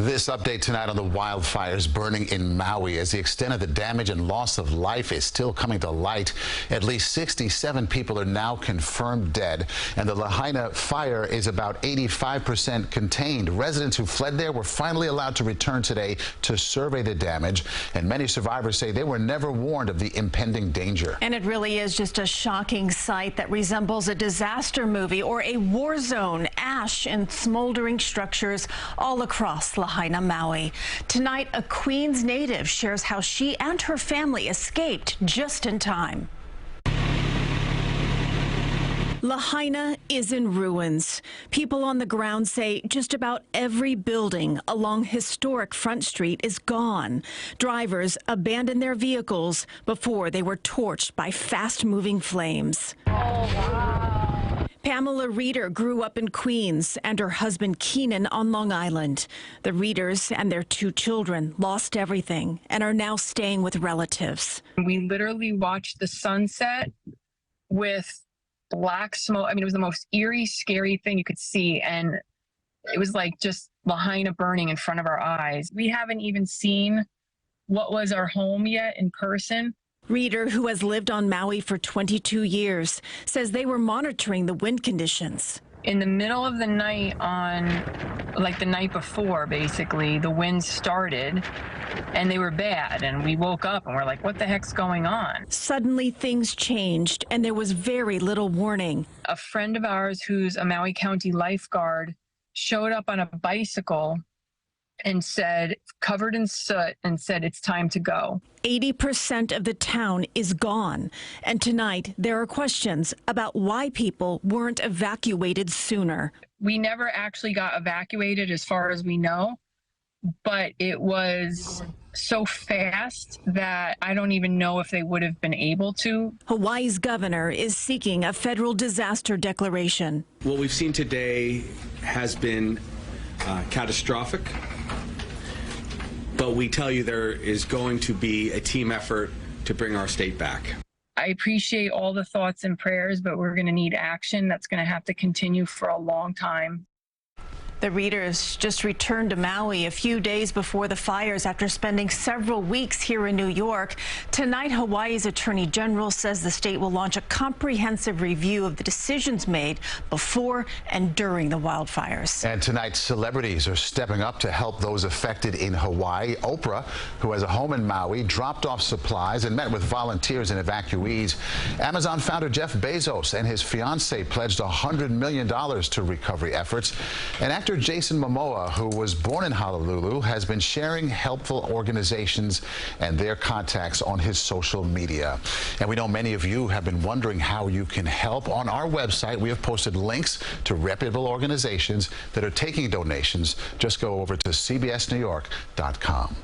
This update tonight on the wildfires burning in Maui as the extent of the damage and loss of life is still coming to light. At least 67 people are now confirmed dead, and the Lahaina fire is about 85% contained. Residents who fled there were finally allowed to return today to survey the damage, and many survivors say they were never warned of the impending danger. And it really is just a shocking sight that resembles a disaster movie or a war zone. Ash and smoldering structures all across Lahaina, Maui. Tonight, a Queens native shares how she and her family escaped just in time. Lahaina is in ruins. People on the ground say just about every building along historic Front Street is gone. Drivers abandoned their vehicles before they were torched by fast-moving flames. Oh, wow. Pamela Reeder grew up in Queens and her husband Keenan on Long Island. The Reeders and their 2 children lost everything and are now staying with relatives. We literally watched the sunset with black smoke. I mean, it was the most eerie, scary thing you could see. And it was like just Lahaina burning in front of our eyes. We haven't even seen what was our home yet in person. Reeder, who has lived on Maui for 22 years, says they were monitoring the wind conditions. In the middle of the night like the night before, basically, the winds started and they were bad. And we woke up and we're like, what the heck's going on? Suddenly things changed and there was very little warning. A friend of ours who's a Maui County lifeguard showed up on a bicycle and said, covered in soot, and said, it's time to go. 80% of the town is gone. And tonight, there are questions about why people weren't evacuated sooner. We never actually got evacuated as far as we know, but it was so fast that I don't even know if they would have been able to. Hawaii's governor is seeking a federal disaster declaration. What we've seen today has been catastrophic. But we tell you there is going to be a team effort to bring our state back. I appreciate all the thoughts and prayers, but we're going to need action. That's going to have to continue for a long time. The Reeders just returned to Maui a few days before the fires after spending several weeks here in New York. Tonight, Hawaii's Attorney General says the state will launch a comprehensive review of the decisions made before and during the wildfires. And tonight, celebrities are stepping up to help those affected in Hawaii. Oprah, who has a home in Maui, dropped off supplies and met with volunteers and evacuees. Amazon founder Jeff Bezos and his fiancée pledged $100 million to recovery efforts. And actor Jason Momoa, who was born in Honolulu, has been sharing helpful organizations and their contacts on his social media. And we know many of you have been wondering how you can help. On our website, we have posted links to reputable organizations that are taking donations. Just go over to cbsnewyork.com.